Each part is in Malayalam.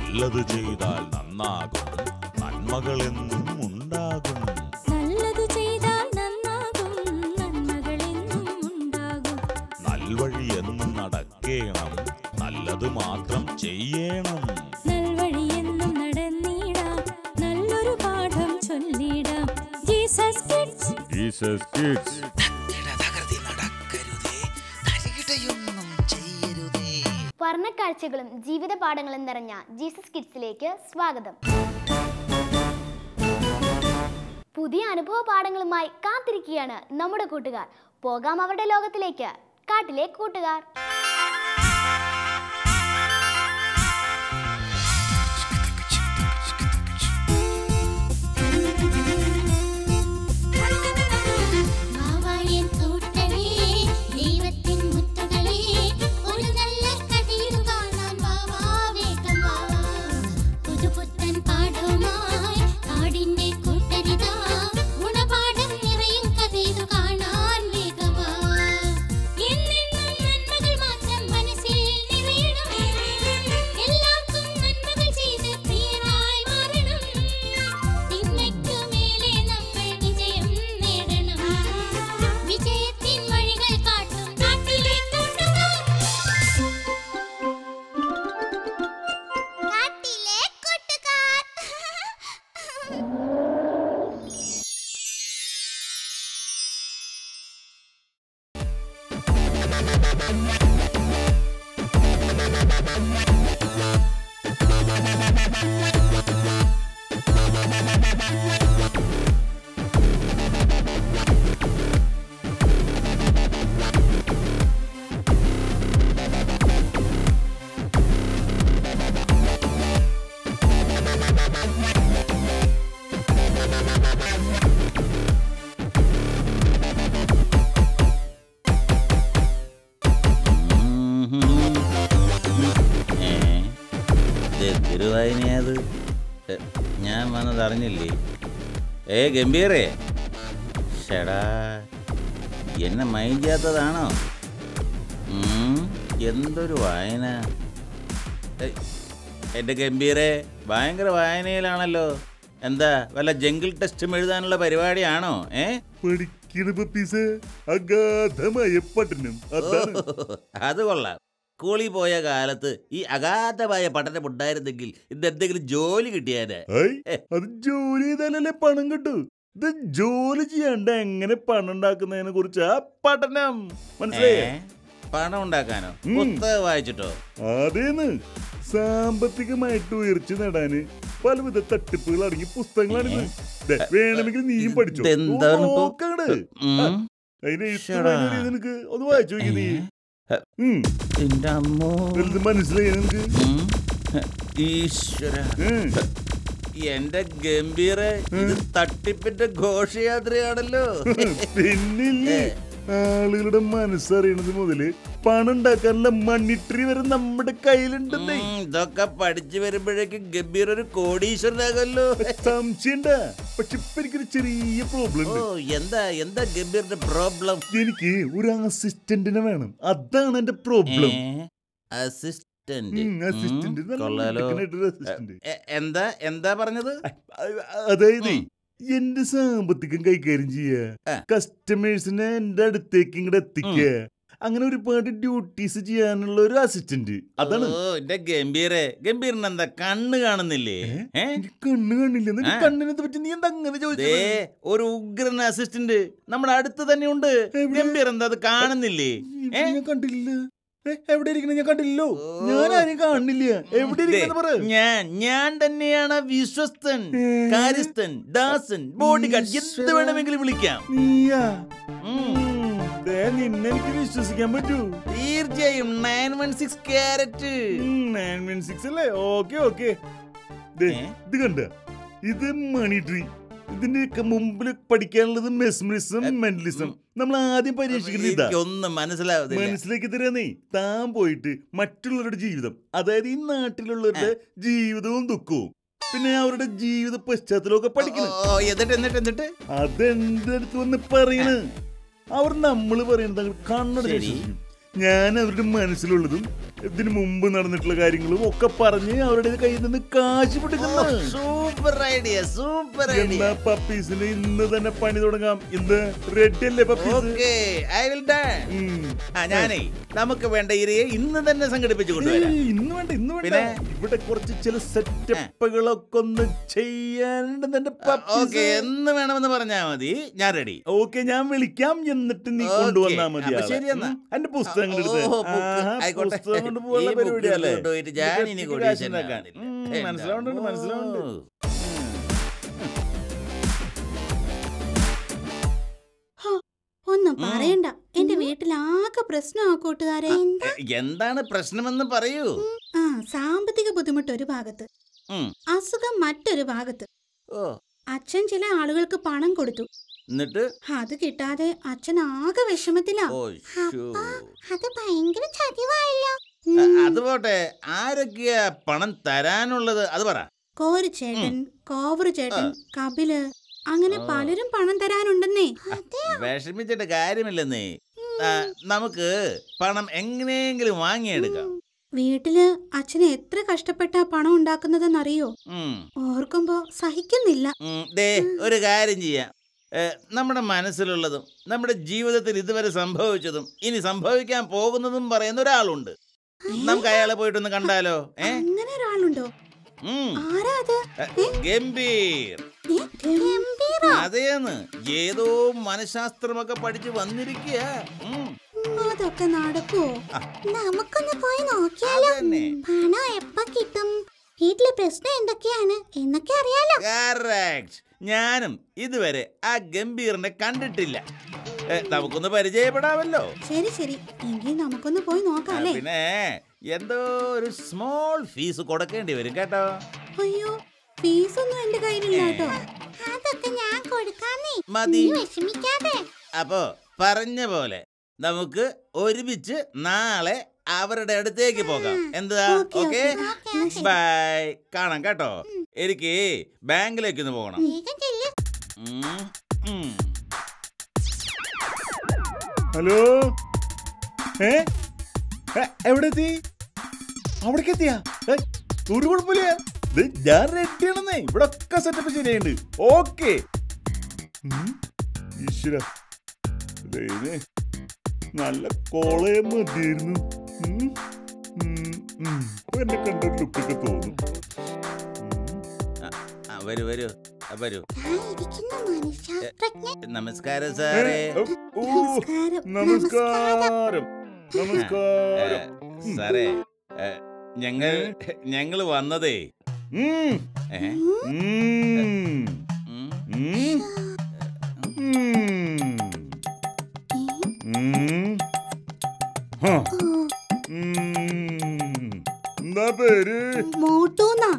നല്ലത് ചെയ്താൽ നന്നാകും, നന്മകൾ എന്നും ഉണ്ടാകും. നല്ലത് ചെയ്താൽ നന്നാകും, നന്മകൾ എന്നും ഉണ്ടാകും. നൽവഴി എന്നും നടക്കേണം, നല്ലത് മാത്രം ചെയ്യണം. നൽവഴി എന്നും നടന്നിടാം, നല്ലൊരു പാഠം ചൊല്ലിടാം. Jesus kids, Jesus kids. വർണ്ണക്കാഴ്ചകളും ജീവിത പാഠങ്ങളും നിറഞ്ഞ ജീസസ് കിഡ്സിലേക്ക് സ്വാഗതം. പുതിയ അനുഭവ പാഠങ്ങളുമായി കാത്തിരിക്കുകയാണ് നമ്മുടെ കൂട്ടുകാർ. പോകാം അവരുടെ ലോകത്തിലേക്ക്. കാട്ടിലെ കൂട്ടുകാർ. തിരുവായനയത് ഞാൻ വന്നത് അറിഞ്ഞില്ലേ? ഗംഭീരേ, ഷടാ എന്നെ മൈൻഡ് ചെയ്യാത്തതാണോ? എന്തൊരു വായന! എൻ്റെ ഗംഭീരേ, ഭയങ്കര വായനയിലാണല്ലോ. എന്താ വല്ല ജംഗിൾ ടെസ്റ്റും എഴുതാനുള്ള പരിപാടിയാണോ? അത് കൊള്ളാം. സ്കൂളിൽ പോയ കാലത്ത് ഈ അഗാധമായ പഠനം ഉണ്ടായിരുന്നെങ്കിൽ ഇതെന്തെങ്കിലും ജോലി കിട്ടിയാലേ. അത് ജോലി ചെയ്താലല്ലേ പണം കിട്ടൂ. ഇത് ജോലി ചെയ്യാണ്ട് എങ്ങനെ പണം ഉണ്ടാക്കുന്നതിനെ കുറിച്ചാ പഠനം. മനസ്സിലായേ? പണം ഉണ്ടാക്കാനോ? പുസ്തകം വായിച്ചിട്ടോ? അതേന്ന് സാമ്പത്തികമായിട്ട് ഉയർച്ച നേടാന് പലവിധ തട്ടിപ്പുകൾ അടങ്ങിയ പുസ്തകങ്ങളാണിത്. വേണമെങ്കിൽ നീയും പഠിച്ചോ. നിനക്ക് ഒന്ന് വായിച്ചു നോക്കി. നീ മനസ്സിലായി നിനക്ക്? ഈശ്വര, എന്റെ ഗംഭീര, ഇത് തട്ടിപ്പിന്റെ ഘോഷയാത്രയാണല്ലോ. പിന്നില്ലേ, ആളുകളുടെ മനസ്സറിയണത് മുതല് പണം ഉണ്ടാക്കാനുള്ള മണിട്രി വരെ നമ്മുടെ കയ്യിലുണ്ടെന്നേ. ഇതൊക്കെ പഠിച്ചു വരുമ്പോഴേക്കും ഗംഭീർ ഒരു കോടീശ്വരനാകല്ലോ. സംശയണ്ട. പക്ഷെ ഇപ്പൊ എനിക്കൊരു ചെറിയ പ്രോബ്ലം ഉണ്ട്. എന്താ ഗംഭീറിന്റെ പ്രോബ്ലം? എനിക്ക് ഒരു അസിസ്റ്റന്റിനെ വേണം. അതാണ് എന്റെ പ്രോബ്ലം. എന്താ പറഞ്ഞത്? അതായത് എന്റെ സാമ്പത്തികം കൈകാര്യം ചെയ്യാ, കസ്റ്റമേഴ്സിനെ എന്റെ അടുത്തേക്ക് ഇങ്ങോട്ട് എത്തിക്കുക, അങ്ങനെ ഒരുപാട് ഡ്യൂട്ടീസ് ചെയ്യാനുള്ള ഒരു അസിസ്റ്റന്റ്. അതാണ് ഗംഭീറിന് എന്താ കണ്ണ് കാണുന്നില്ലേ? കണ്ണ് കാണില്ല. കണ്ണിനെ പറ്റി നീ എന്താ അങ്ങനെ ചോദിച്ചേ? ഒരു ഉഗ്രൻ അസിസ്റ്റന്റ് നമ്മുടെ അടുത്ത് തന്നെ ഉണ്ട്. ഗംഭീർ എന്താ അത് കാണുന്നില്ലേ? ഞാൻ കണ്ടില്ല. എവിടെ ഇരിക്കണ? ഞാൻ കണ്ടില്ലോ. ഞാൻ ആരും കാണില്ല. എവിടെ ഇരിക്കുന്ന? ഞാൻ തന്നെയാണ് വിശ്വസ്തൻ, കാര്യസ്ഥൻ, ദാസൻ, ബോഡി ഗാർഡ്, എന്ത് വേണമെങ്കിലും വിളിക്കാം. നിന്നെ എനിക്ക് വിശ്വസിക്കാൻ പറ്റൂ? തീർച്ചയായും. 916 ക്യാരറ്റ്. 916 അല്ലേ? ഓക്കെ. ഇത് കണ്ട, ഇത് മണി ട്രീ. ഇതിന്റെ മുമ്പിൽ പഠിക്കാനുള്ളത് മെസ്മറിസം, മെന്റലിസം. നമ്മൾ ആദ്യം പരീക്ഷിക്കുന്നത് മനസ്സിലാക്കി തരാന്നേ. താൻ പോയിട്ട് മറ്റുള്ളവരുടെ ജീവിതം, അതായത് ഈ നാട്ടിലുള്ളവരുടെ ജീവിതവും ദുഃഖവും, പിന്നെ അവരുടെ ജീവിത പശ്ചാത്തലമൊക്കെ പഠിക്കണം. എന്നിട്ട് അതെന്റെ അടുത്ത് വന്ന് പറയണ്. അവർ നമ്മൾ പറയുന്നത് കണ്ണട. ഞാൻ അവരുടെ മനസ്സിലുള്ളതും ഇതിനു മുമ്പ് നടന്നിട്ടുള്ള കാര്യങ്ങളും ഒക്കെ പറഞ്ഞ് അവരുടെ കയ്യിൽ നിന്ന് കാശ് പിടിക്കുന്നത്. Super idea, super idea. എന്നാ പപ്പീസിന് ഇന്ന് തന്നെ പണി തുടങ്ങാം. ഇന്ന് റെഡി അല്ലേ puppies? Okay, I will done. ഞാനേ നമുക്ക് വേണ്ട ഇരയെ ഇന്ന് തന്നെ സംഘടിപ്പിച്ചു കൊണ്ടുവരാം. ഇന്ന് വേണ്ട, ഇന്ന് വേണ്ട. ഇവിടെ കുറച്ച് ചില സെറ്റപ്പുകളൊക്കെ ഒന്ന് ചെയ്യാനുണ്ട്. ഓക്കെ, എന്ന് വേണമെന്ന് പറഞ്ഞാ മതി, ഞാൻ റെഡി. ഓക്കെ, ഞാൻ വിളിക്കാം, എന്നിട്ട് നീ കൊണ്ടുവന്നാ മതി. ശരി എന്നാ. എന്റെ പുസ്തകം എടുത്ത് പുസ്തകം കൊണ്ടുപോകുന്ന പരിപാടിയല്ലേ? മനസ്സിലാവുന്നുണ്ട്, മനസ്സിലാവുന്നുണ്ട്. ഒന്നും പറയണ്ട, എന്റെ വീട്ടിലാകെ പ്രശ്നമാ കൂട്ടുകാരെ. എന്താണ് പ്രശ്നമെന്ന് പറയൂ. സാമ്പത്തിക ബുദ്ധിമുട്ട് ഒരു ഭാഗത്ത്, അസുഖം മറ്റൊരു ഭാഗത്ത്. അച്ഛൻ ചില ആളുകൾക്ക് പണം കൊടുത്തു, എന്നിട്ട് അത് കിട്ടാതെ അച്ഛൻ ആകെ വിഷമത്തിലാ. അത് ഭയങ്കര ചതിവായല്ലോ. അത് പോട്ടെ, ആരൊക്കെയാ പണം തരാനുള്ളത് അത് പറ. കോരു ചേട്ടൻ, കോവറ് ചേട്ടൻ, കപില്, അങ്ങനെ പലരും പണം തരാനുണ്ടെന്നേ. വിഷമിച്ചിട്ട് കാര്യമില്ലെന്നേ. നമുക്ക് പണം എങ്ങനെയെങ്കിലും വാങ്ങിയെടുക്കാം. വീട്ടില് അച്ഛന് എത്ര കഷ്ടപ്പെട്ടാ പണം ഉണ്ടാക്കുന്നതെന്നറിയോ? ഓർക്കുമ്പോ സഹിക്കുന്നില്ല. ഒരു കാര്യം ചെയ്യാം. നമ്മുടെ മനസ്സിലുള്ളതും നമ്മുടെ ജീവിതത്തിൽ ഇതുവരെ സംഭവിച്ചതും ഇനി സംഭവിക്കാൻ പോകുന്നതും പറയുന്ന ഒരാളുണ്ട്. നമുക്ക് അയാളെ പോയിട്ടൊന്ന് കണ്ടാലോ? അങ്ങനെ ഒരാളുണ്ടോ? ഗംഭീർ. അതേന്ന്, ഏതോ മനഃശാസ്ത്രമൊക്കെ പഠിച്ചു വന്നിരിക്കുക. അതൊക്കെ നടക്കുവോ? നമുക്കൊന്ന് പോയി നോക്കിയാലോ? പണം എപ്പ കിട്ടും, വീട്ടിലെ പ്രശ്നം എന്തൊക്കെയാണ് എന്നൊക്കെ അറിയാലോ. കറക്റ്റ്. ഞാനും ഇതുവരെ ആ ഗംഭീറിനെ കണ്ടിട്ടില്ല. നമുക്കൊന്ന് പരിചയപ്പെടാമല്ലോ. ശരി ശരി, എങ്കിൽ നമുക്കൊന്ന് പോയി നോക്കാല്ലേ? പിന്നെ എന്തോ ഒരു സ്മോൾ ഫീസ് കൊടുക്കേണ്ടി വരും കേട്ടോ. അയ്യോ, ഫീസ് ഒന്നും എന്റെ കയ്യിലില്ല കേട്ടോ. അതൊക്കെ ഞാൻ കൊടുക്കാന്നേ, മതി, വിഷമിക്കാതെ. അപ്പോ പറഞ്ഞ പോലെ നമുക്ക് ഒരുമിച്ച് നാളെ അവരുടെ അടുത്തേക്ക് പോകാം. എന്താ? Okay, bye. കാണാം കേട്ടോ. എനിക്ക് ബാങ്കിലേക്ക് ഒന്ന് പോകണം. ഹലോ, എവിടെ എത്തി? അവിടേക്ക് എത്തിയാ? ഒരു കുഴപ്പമില്ല, ഞാൻ റെഡിയാണെന്നേ. ഇവിടെ ഒക്കെ സെറ്റപ്പ് ശരിയുണ്ട്. ഓക്കെ. ഈശ്വര, നല്ല കോളേ മതിയായിരുന്നു. എന്നെ കണ്ട ലുക്കൊക്കെ തോന്നും. വരൂ വരൂ വരൂ. നമസ്കാരം സാറേ. നമസ്കാരം. നമസ്കാരം സാറേ. ഞങ്ങൾ വന്നതേ എന്താ പേര്? മോട്ടൂന്നാ.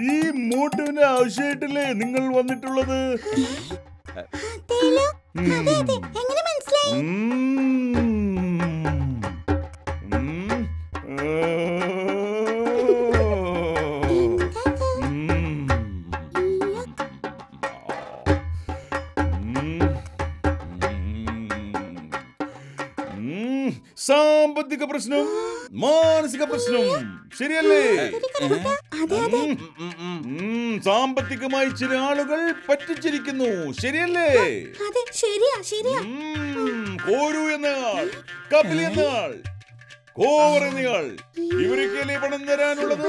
ഈ മോട്ടുവിന്റെ ആവശ്യമായിട്ടല്ലേ നിങ്ങൾ വന്നിട്ടുള്ളത്? എങ്ങനെ മനസ്സിലായി? സാമ്പത്തിക പ്രശ്നം, മാനസിക പ്രശ്നം, ശരിയല്ലേ? സാമ്പത്തികമായി ചില ആളുകൾ പറ്റിച്ചിരിക്കുന്നു, ശരിയല്ലേ? കോരു എന്നയാൾ, കപിൽ എന്നയാൾ, കോവർ എന്നയാൾ, ഇവരൊക്കെയല്ലേ പണം തരാനുള്ളത്?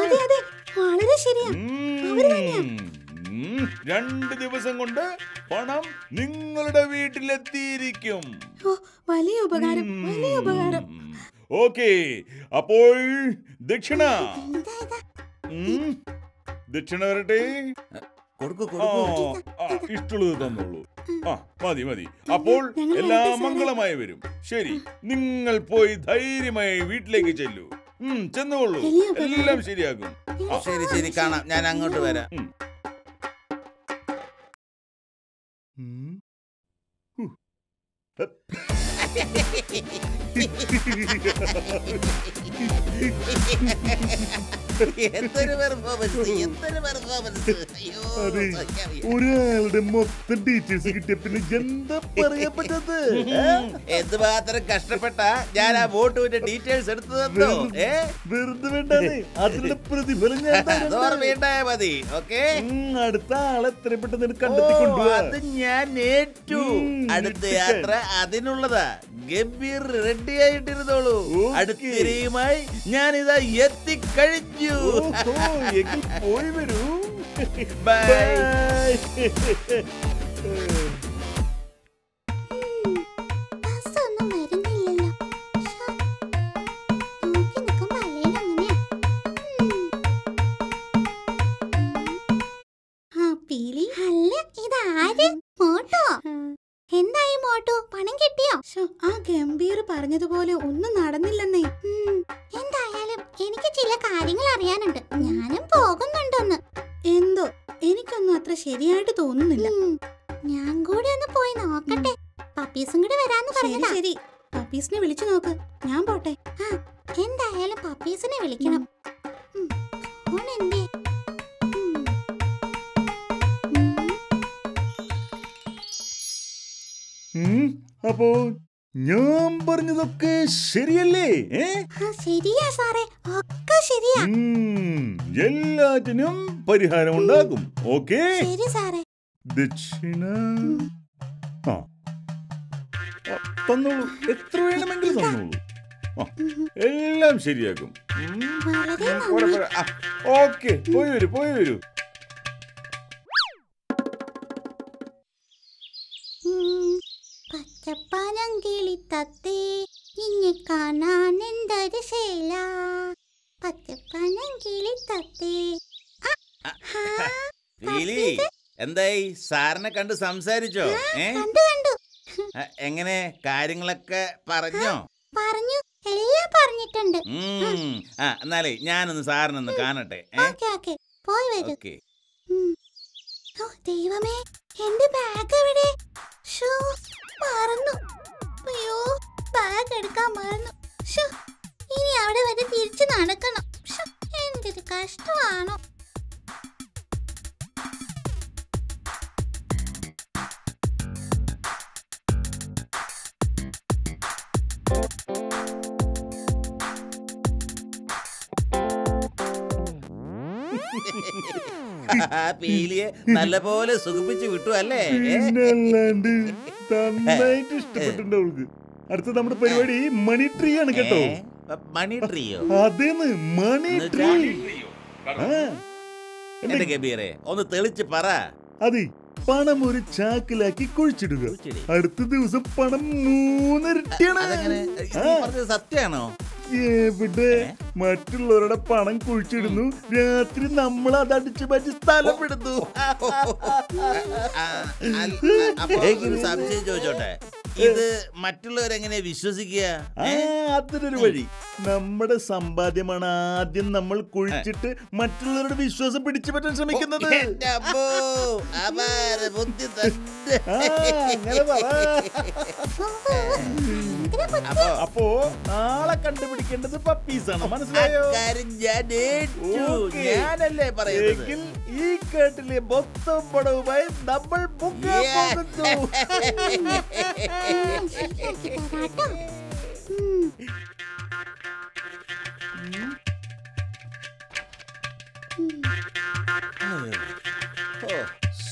2 ദിവസം കൊണ്ട് പണം നിങ്ങളുടെ വീട്ടിലെത്തിയിരിക്കും. വലിയ ഉപകാരം, വലിയ ഉപകാരം. ഓക്കെ, അപ്പോൾ ദക്ഷിണ വരട്ടെ. ഇഷ്ടമുള്ളത് തന്നോളൂ. മതി മതി. അപ്പോൾ എല്ലാം മംഗളമായി വരും. ശരി, നിങ്ങൾ പോയി ധൈര്യമായി വീട്ടിലേക്ക് ചെല്ലൂ. ചെന്നോളൂ, എല്ലാം ശരിയാകും. ശരി ശരി, കാണാം. ഞാൻ അങ്ങോട്ട് വരാം. എന്തൊരു പെർഫോമൻസ്, എന്തൊരു പെർഫോമൻസ്. അതെ, ഒരാളുടെ മൊത്തം ഡീറ്റെയിൽസ് കിട്ടിയ പിന്നെ എന്താ പറയാൻ പറ്റത്? എന്തുമാത്രം കഷ്ടപ്പെട്ട ഞാൻ ആ വോട്ട് ഡീറ്റെയിൽസ് എടുത്തു തന്നോ? വെറുതെ വേണ്ടേ, അതിനുള്ള പ്രതിഫലം ഞാൻ തരാം. ഓർമ്മയുണ്ടായാ മതി. ഓക്കെ, അടുത്ത ആളെ എത്രയും പെട്ടെന്ന് കണ്ടെത്തി കൊണ്ടുപോവാ. അത് ഞാൻ ഏറ്റു. അടുത്ത യാത്ര അതിനുള്ളതാ. ഗംഭീർ റെഡി ആയിട്ടിരുന്നോളൂ. അടുത്തിരിയുമായി ഞാൻ ഇതാ എത്തിക്കഴിഞ്ഞു. പോയി വരൂ. ബൈ. എന്തായി മോട്ടു, പണം കിട്ടിയോ? ആ ഗംഭീർ പറഞ്ഞതുപോലെ ഒന്നും നടന്നില്ലെന്നേ. എന്തായാലും എനിക്ക് ചില കാര്യങ്ങൾ അറിയാനുണ്ട്. ഞാനും പോകുന്നുണ്ടോന്ന്. എന്തോ എനിക്കൊന്നും അത്ര ശരിയായിട്ട് തോന്നുന്നില്ല. ഞാൻ കൂടി ഒന്ന് പോയി നോക്കട്ടെ. പപ്പീസും കൂടി വരാന്ന് പറഞ്ഞതാ. ശരി, പപ്പീസിനെ വിളിച്ചു നോക്ക്. ഞാൻ പോട്ടെ. എന്തായാലും പപ്പീസിനെ വിളിക്കണം. അപ്പോ ഞാൻ പറഞ്ഞതൊക്കെ ശരിയല്ലേ? ശരിയാ സാറേ, ഒക്കെ ശരിയാ. എല്ലാറ്റിനും പരിഹാരം ഉണ്ടാകും. ഓക്കേ, ശരി സാറേ. ദക്ഷിണ തന്നോളൂ, എത്ര വേണമെങ്കിലും തന്നോളൂ. എല്ലാം ശരിയാകും. ഓക്കെ, പോയി വരൂ, പോയി വരൂ. പച്ചപ്പനങ്കിളിത്തത്തേ നിന്നെ കാണാൻ എന്തൊരു ശേല. പച്ചപ്പനങ്കിളിത്തത്തേ. എന്തായി, സാറിനെ കണ്ട് സംസാരിച്ചോ? കണ്ടു. എങ്ങനെ, കാര്യങ്ങളൊക്കെ പറഞ്ഞോ? പറഞ്ഞു, എല്ലാം പറഞ്ഞിട്ടുണ്ട്. എന്നാലേ ഞാനൊന്ന് സാറിനൊന്ന് കാണട്ടെ. പോയി വരൂ. ദൈവമേ, എന്റെ ബാഗ് എവിടെ? മറന്നു. അയ്യോ, ബാഗ് എടുക്കാൻ മറന്നു. ഇനി അവിടെ വരെ തിരിച്ചു നടക്കണം. എന്തൊരു കഷ്ടമാണോ. പീലിയെ നല്ലപോലെ സുഖിപ്പിച്ചു വിട്ടു അല്ലേ? നന്നായിട്ട് ഇഷ്ടപ്പെട്ടിട്ടുണ്ട് അവൾക്ക്. അടുത്ത നമ്മുടെ പരിപാടി മണി ട്രീ ആണ് കേട്ടോ. മണി ട്രീയോ? അതേന്ന്, മണി ട്രീ. എന്റെ ഗംഭീരെ ഒന്ന് തെളിച്ച് പറ. അതെ, പണം ഒരു ചാക്കിലാക്കി കുഴിച്ചിടുക. അടുത്ത ദിവസം പണം 3 ഇരട്ടിയാണ്. സത്യാണോ? എവിടെ, മറ്റുള്ളവരുടെ പണം കുഴിച്ചിടുന്നു, രാത്രി നമ്മൾ അത് അടിച്ചു മാറ്റി സ്ഥലപ്പെടുന്നു. സംശയം ചോദിച്ചോട്ടെ, ഇത് മറ്റുള്ളവരെങ്ങനെ വിശ്വസിക്കുക? അതിനൊരു വഴി. നമ്മുടെ സമ്പാദ്യമാണ് ആദ്യം നമ്മൾ കുഴിച്ചിട്ട് മറ്റുള്ളവരുടെ വിശ്വാസം പിടിച്ചു പറ്റാൻ ശ്രമിക്കുന്നത്. അപ്പോ നാളെ കണ്ടുപിടിക്കേണ്ടത് പപ്പീസാണ്, മനസ്സിലായോ? ഞാനല്ലേ പറയുന്നത്. ഈ കേട്ടിലെ മൊത്തം പണവുമായി നമ്മൾ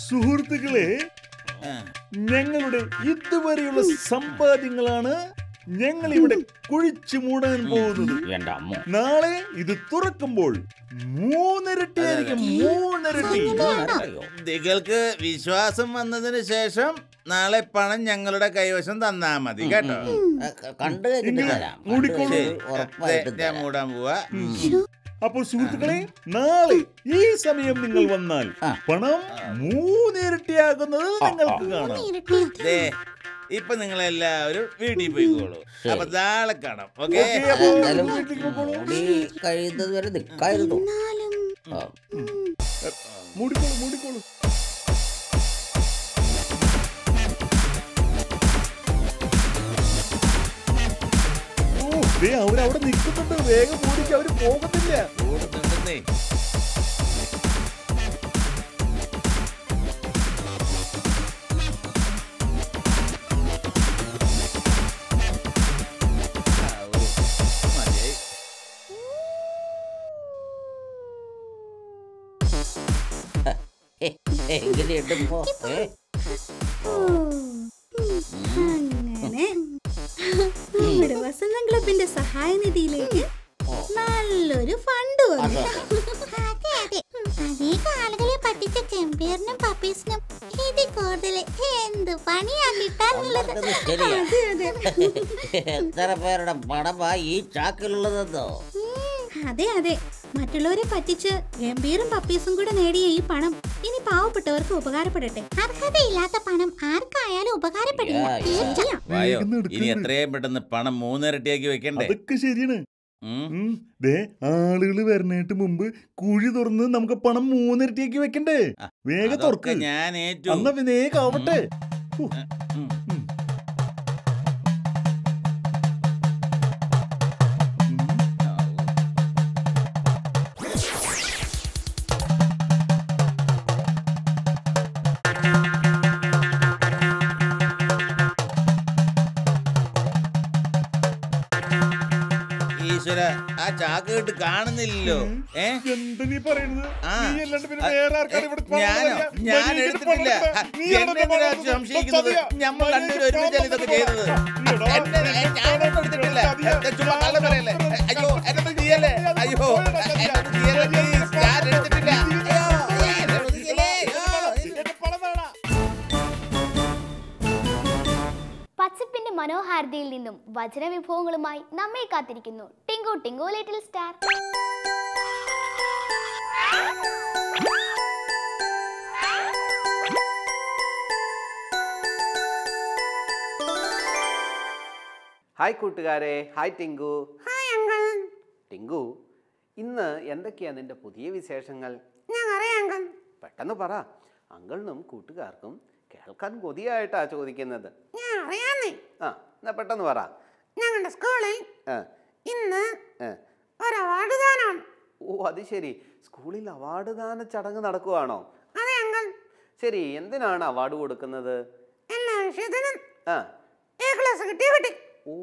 സുഹൃത്തുക്കളെ, ഞങ്ങളുടെ ഇതുവരെയുള്ള സമ്പാദ്യങ്ങളാണ് ഞങ്ങൾ ഇവിടെ കുഴിച്ചു മൂടാൻ പോകുന്നത്. നാളെ ഇത് തുറക്കുമ്പോൾ 3 ഇരട്ടിയായിരിക്കും. 3 ഇരട്ടി. നിങ്ങൾക്ക് വിശ്വാസം വന്നതിന് ശേഷം നാളെ പണം ഞങ്ങളുടെ കൈവശം തന്നാ മതി കേട്ടോ. ഞാൻ മൂടാൻ പോവാ. അപ്പോൾ സുഹൃത്തുക്കളെ, നാളെ ഈ സമയം നിങ്ങൾ വന്നാൽ പണം 3 ഇരട്ടിയാകുന്നത് നിങ്ങൾക്ക് കാണാം. ഇപ്പൊ നിങ്ങളെല്ലാവരും വീട്ടിൽ പോയിക്കോളൂ. അപ്പൊ നാളെ കാണാം. ഓക്കെ, കഴിയുന്നത് വരെ നിൽക്കായിരുന്നു. മൂടിക്കോളൂ, മൂടിക്കോളൂ. അവരവിടെ നിൽക്കുന്നുണ്ട്. വേഗം മൂടിക്ക്, അവര് പോകുന്നില്ല. എങ്ങനെയുണ്ട് ഇപ്പോ? അങ്ങനെ നമ്മുടെ വസന്തം ക്ലബിന്റെ സഹായനിധിയിലേക്ക് നല്ലൊരു ഫണ്ട് വന്നു. അതെ അതെ അതേ ആളുകളെ പറ്റിച്ച ഗംഭീറിനും പപ്പീസിനും ഇതിൽ കൂടുതൽ എന്ത് പണിയാ കിട്ടാനുള്ളത്. പറഞ്ഞത് ശരിയാ. അതെ അതെ എത്ര പേരുടെ പണമാ ഈ ചാക്കിലുള്ളതെന്നോ? അതെ അതെ മറ്റുള്ളവരെ പറ്റിച്ച് ഗംഭീറും പപ്പീസും കൂടെ നേടിയ ഈ പണം ഇനി പാവപ്പെട്ടവർക്ക് ഉപകാരപ്പെടട്ടെ. അർഹതയില്ലാത്ത പണം ആർക്കായാലും ഉപകാരപ്പെടില്ല. ശരിയാ. വായോ വേഗം ഇനി എടുക്കണ്ട. എത്രയും പെട്ടെന്ന് പണം 3 ഇരട്ടിയാക്കി വെക്കണ്ടേ? അതൊക്കെ ശരിയാണ്. ഉം. ദേ ആളുകൾ വരണേട്ട് മുമ്പ് കുഴി തുറന്ന് നമുക്ക് പണം 3 ഇരട്ടിയാക്കി വെക്കണ്ടേ? വേഗം അതൊക്കെ തുറക്ക്. ഞാൻ ഏറ്റു. എന്നാ വേഗം ആവട്ടെ. ഉം. ഈശ്വര ആ ചാക്ക് കെട്ട് കാണുന്നില്ലല്ലോ. എന്താ നീ പറയുന്നത്? ആ. നീ അല്ലാണ്ട് പിന്നെ വേറെ ആർക്കാണ് ഇവിടെ പണം ഞാനോ? തരിക? ഞാൻ മര്യാദയ്ക്ക് എടുത്തിട്ടില്ല. പണം കൊടുക്കടാ. നീ എന്നെ ആണല്ലോ എന്തിനാ പണം സംശയിക്കുന്നത്? കൊടുത്തത്? ഞമ്മൾ രണ്ടുപേരും ഒരുമിച്ചല്ലേ ഇതൊക്കെ ചെയ്തത്. ഈയെടാ, ഞാനൊന്നും എടുത്തിട്ടില്ല. ചുമ്മാ കള്ളം പറയല്ലേ. അയ്യോ എന്നൊന്നും ചെയ്യല്ലേ. അയ്യോ എന്നൊന്നും ചെയ്യല്ലേ. Please. ഞാൻ എടുത്തിട്ടില്ല. അയ്യോ, എന്നൊന്നും ചെയ്യല്ലേ. എന്റെ പണം വേണം. പച്ചപ്പിന്റെ മനോഹാരിതയിൽ നിന്നും വചനവിഭവങ്ങളുമായി നമ്മെ കാത്തിരിക്കുന്നു Tinku Tinku little star. Hi കൂട്ടുകാരെ. Hi Tinku. Hi uncle. Tinku, ഇന്ന് എന്തൊക്കെയാ നിന്റെ പുതിയ വിശേഷങ്ങൾ? ഞാൻ അറിയാം അങ്കിൾ. പെട്ടെന്ന് പറ. അങ്കിളിനും കൂട്ടുകാർക്കും കേൾക്കാൻ കൊതിയായിട്ടാ ചോദിക്കുന്നത്. ഞാൻ അറിയാന്നേ. ആ എന്നാ പെട്ടെന്ന് പറ. ഞങ്ങളുടെ സ്കൂളിൽ ആ, ഇന്ന് ആ. ഒരു അവാർഡ് ദാനമാണ്. ഓ അത് ശരി. സ്കൂളിൽ അവാർഡ് ദാന ചടങ്ങ് നടക്കുവാണോ? അതെ അങ്കിൾ. ശരി, എന്തിനാണ് അവാർഡ് കൊടുക്കുന്നത്? എല്ലാ വിഷയത്തിനും ആ A+ കിട്ടിയ കുട്ടി. ഓ,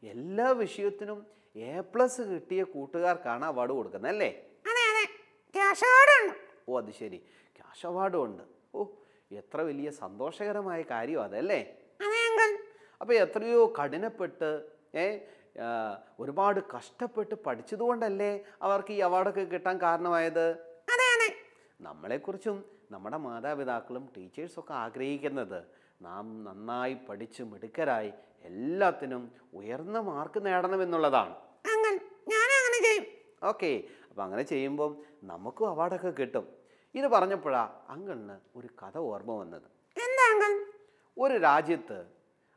എല്ലാ വിഷയത്തിനും A+ കിട്ടിയ കൂട്ടുകാർക്കാണ് അവാർഡ് കൊടുക്കുന്നത് അല്ലേ? അതെ അതെ ക്യാഷ് അവാർഡുണ്ട്. ഓ അത് ശരി, ക്യാഷ് അവാർഡും ഉണ്ട്. ഓ, എത്ര വലിയ സന്തോഷകരമായ കാര്യം അതല്ലേ? അതെ അങ്കിൾ. അപ്പോൾ എത്രയോ കഠിനപ്പെട്ട് ഒരുപാട് കഷ്ടപ്പെട്ട് പഠിച്ചതുകൊണ്ടല്ലേ അവർക്ക് ഈ അവാർഡൊക്കെ കിട്ടാൻ കാരണമായത്? അതെ അതെ. നമ്മളെക്കുറിച്ചും നമ്മുടെ മാതാപിതാക്കളും ടീച്ചേഴ്സൊക്കെ ആഗ്രഹിക്കുന്നത് നാം നന്നായി പഠിച്ച് മിടുക്കരായി എല്ലാത്തിനും ഉയർന്ന മാർക്ക് നേടണമെന്നുള്ളതാണ്. അങ്കിൾ ഞാനും അങ്ങനെ ചെയ്യും. ഓക്കെ, അപ്പോൾ അങ്ങനെ ചെയ്യുമ്പം നമുക്കും അവാർഡൊക്കെ കിട്ടും. ഇത് പറഞ്ഞപ്പോഴാ അങ്കിളിന് ഒരു കഥ ഓർമ്മ വന്നത്. എന്താ അങ്കിൾ? ഒരു രാജ്യത്ത്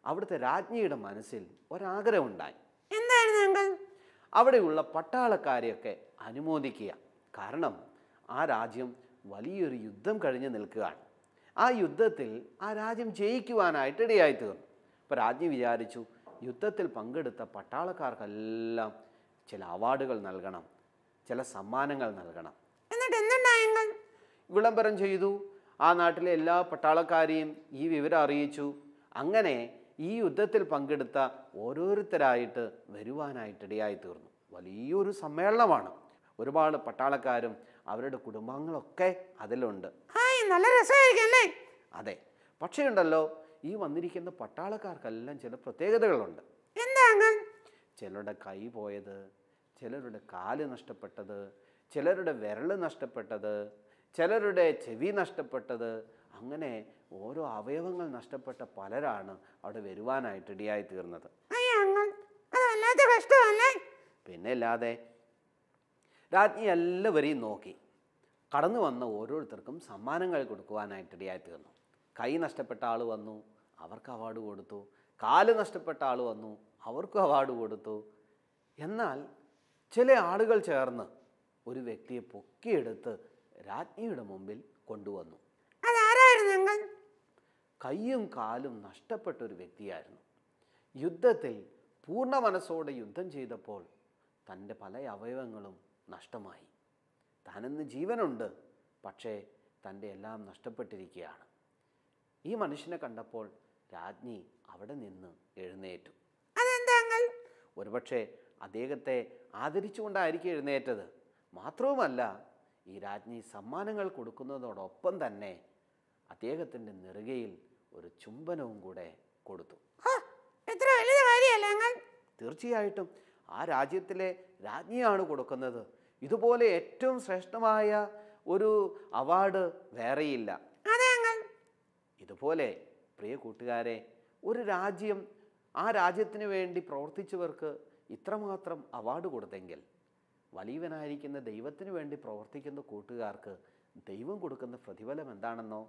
അവിടുത്തെ രാജ്ഞിയുടെ മനസ്സിൽ ഒരാഗ്രഹമുണ്ടായി. എന്തായിരുന്നു അങ്കിൾ? അവിടെയുള്ള പട്ടാളക്കാരെയൊക്കെ അനുമോദിക്കുക. കാരണം ആ രാജ്യം വലിയൊരു യുദ്ധം കഴിഞ്ഞ് നിൽക്കുകയാണ്. ആ യുദ്ധത്തിൽ ആ രാജ്യം ജയിക്കുവാനായിട്ട് ഇടയായി തീർന്നു. അപ്പോൾ രാജ്ഞി വിചാരിച്ചു, യുദ്ധത്തിൽ പങ്കെടുത്ത പട്ടാളക്കാർക്കെല്ലാം ചില അവാർഡുകൾ നൽകണം, ചില സമ്മാനങ്ങൾ നൽകണം. എന്നിട്ട് എന്തുണ്ടായി അങ്കിൾ? വിളംബരം ചെയ്തു. ആ നാട്ടിലെ എല്ലാ പട്ടാളക്കാരെയും ഈ വിവരം അറിയിച്ചു. അങ്ങനെ ഈ യുദ്ധത്തിൽ പങ്കെടുത്ത ഓരോരുത്തരായിട്ട് വരുവാനായിട്ടിടയായി തീർന്നു. വലിയൊരു സമ്മേളനമാണ്. ഒരുപാട് പട്ടാളക്കാരും അവരുടെ കുടുംബാംഗങ്ങളൊക്കെ അതിലുണ്ട്. ഹായ്, നല്ല രസമായിരിക്കും അല്ലേ? അതെ, പക്ഷേ ഉണ്ടല്ലോ, ഈ വന്നിരിക്കുന്ന പട്ടാളക്കാർക്കെല്ലാം ചില പ്രത്യേകതകളുണ്ട്. എന്താ അങ്കിൾ? ചിലരുടെ കൈ പോയത്, ചിലരുടെ കാല് നഷ്ടപ്പെട്ടത്, ചിലരുടെ വിരൽ നഷ്ടപ്പെട്ടത്, ചിലരുടെ ചെവി നഷ്ടപ്പെട്ടത്, അങ്ങനെ ഓരോ അവയവങ്ങൾ നഷ്ടപ്പെട്ട പലരാണ് അവിടെ വരുവാനായിട്ട് ഇടയായി തീർന്നത്. അയ്യോ അങ്കിൾ, അത് വല്ലാത്ത കഷ്ടമല്ലേ? പിന്നെ അല്ലാതെ. രാജ്ഞി എല്ലാവരെയും നോക്കി. കടന്നു വന്ന ഓരോരുത്തർക്കും സമ്മാനങ്ങൾ കൊടുക്കുവാനായിട്ട് ഇടയായി തീർന്നു. കൈ നഷ്ടപ്പെട്ട ആൾ വന്നു, അവർക്ക് അവാർഡ് കൊടുത്തു. കാല് നഷ്ടപ്പെട്ട ആൾ വന്നു, അവർക്കും അവാർഡ് കൊടുത്തു. എന്നാൽ ചില ആളുകൾ ചേർന്ന് ഒരു വ്യക്തിയെ പൊക്കിയെടുത്ത് രാജ്ഞിയുടെ മുമ്പിൽ കൊണ്ടുവന്നു. അതാരായിരുന്നു അങ്കിൾ? കൈയും കാലും നഷ്ടപ്പെട്ട ഒരു വ്യക്തിയായിരുന്നു. യുദ്ധത്തിൽ പൂർണ്ണ മനസ്സോടെ യുദ്ധം ചെയ്തപ്പോൾ തൻ്റെ പല അവയവങ്ങളും നഷ്ടമായി. താനെന്ന് ജീവനുണ്ട്, പക്ഷേ തൻ്റെ എല്ലാം നഷ്ടപ്പെട്ടിരിക്കുകയാണ്. ഈ മനുഷ്യനെ കണ്ടപ്പോൾ രാജ്ഞി അവിടെ നിന്ന് എഴുന്നേറ്റു. അതെന്താ അങ്കിൾ? ഒരുപക്ഷെ അദ്ദേഹത്തെ ആദരിച്ചുകൊണ്ടായിരിക്കും എഴുന്നേറ്റത്. മാത്രവുമല്ല, ഈ രാജ്ഞി സമ്മാനങ്ങൾ കൊടുക്കുന്നതോടൊപ്പം തന്നെ അദ്ദേഹത്തിൻ്റെ നെറുകയിൽ ഒരു ചുംബനവും കൂടെ കൊടുത്തു. തീർച്ചയായിട്ടും ആ രാജ്യത്തിലെ രാജ്ഞിയാണ് കൊടുക്കുന്നത്. ഇതുപോലെ ഏറ്റവും ശ്രേഷ്ഠമായ ഒരു അവാർഡ് വേറെയില്ല. ഇതുപോലെ പ്രിയ കൂട്ടുകാരെ, ഒരു രാജ്യം ആ രാജ്യത്തിന് വേണ്ടി പ്രവർത്തിച്ചവർക്ക് ഇത്രമാത്രം അവാർഡ് കൊടുത്തെങ്കിൽ വലിയവനായിരിക്കുന്ന ദൈവത്തിന് വേണ്ടി പ്രവർത്തിക്കുന്ന കൂട്ടുകാർക്ക് ദൈവം കൊടുക്കുന്ന പ്രതിഫലം എന്താണെന്നോ?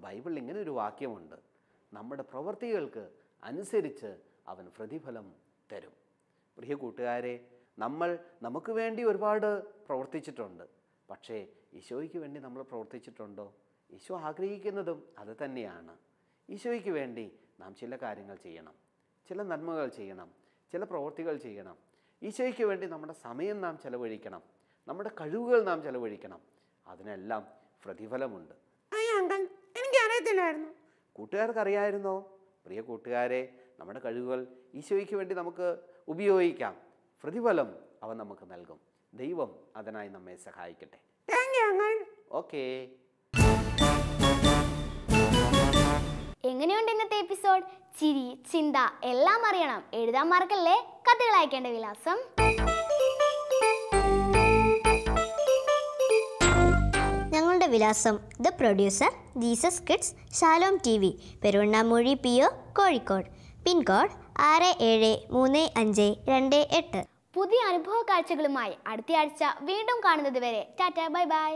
ബൈബിളിൽ ഇങ്ങനെ ഒരു വാക്യമുണ്ട്, നമ്മുടെ പ്രവൃത്തികൾക്ക് അനുസരിച്ച് അവൻ പ്രതിഫലം തരും. പ്രിയ കൂട്ടുകാരെ, നമുക്ക് വേണ്ടി ഒരുപാട് പ്രവർത്തിച്ചിട്ടുണ്ട്. പക്ഷേ ഈശോയ്ക്ക് വേണ്ടി നമ്മൾ പ്രവർത്തിച്ചിട്ടുണ്ടോ? ഈശോ ആഗ്രഹിക്കുന്നതും അത് തന്നെയാണ്. ഈശോയ്ക്ക് വേണ്ടി നാം ചില കാര്യങ്ങൾ ചെയ്യണം, ചില നന്മകൾ ചെയ്യണം, ചില പ്രവൃത്തികൾ ചെയ്യണം. ഈശോയ്ക്ക് വേണ്ടി നമ്മുടെ സമയം നാം ചെലവഴിക്കണം, നമ്മുടെ കഴിവുകൾ നാം ചെലവഴിക്കണം. അതിനെല്ലാം പ്രതിഫലമുണ്ട്. എനിക്കറിയത്തില്ലായിരുന്നു. കൂട്ടുകാർക്ക് അറിയായിരുന്നോ? പ്രിയ കൂട്ടുകാരെ, നമ്മുടെ കഴിവുകൾ ഈശോയ്ക്ക് വേണ്ടി നമുക്ക് ഉപയോഗിക്കാം. പ്രതിഫലം അവൻ നമുക്ക് നൽകും. ദൈവം അതിനായി നമ്മെ സഹായിക്കട്ടെ. ഓക്കേ. എങ്ങനെയുണ്ട് ഇന്നത്തെ എപ്പിസോഡ്? ചിരി, ചിന്ത എല്ലാം അറിയണം. എഴുതാൻ മറക്കല്ലേ. കത്തുകൾ അയക്കേണ്ട വിലാസം: ഞങ്ങളുടെ വിലാസം: the producer, Jesus kids, Shalom TV, Peruvannamuzhi PO, Kozhikode. Pin code 673528. പുതിയ അനുഭവ കാഴ്ചകളുമായി അടുത്തയാഴ്ച വീണ്ടും കാണുന്നത് വരെ ടാറ്റ, ബൈ ബൈ.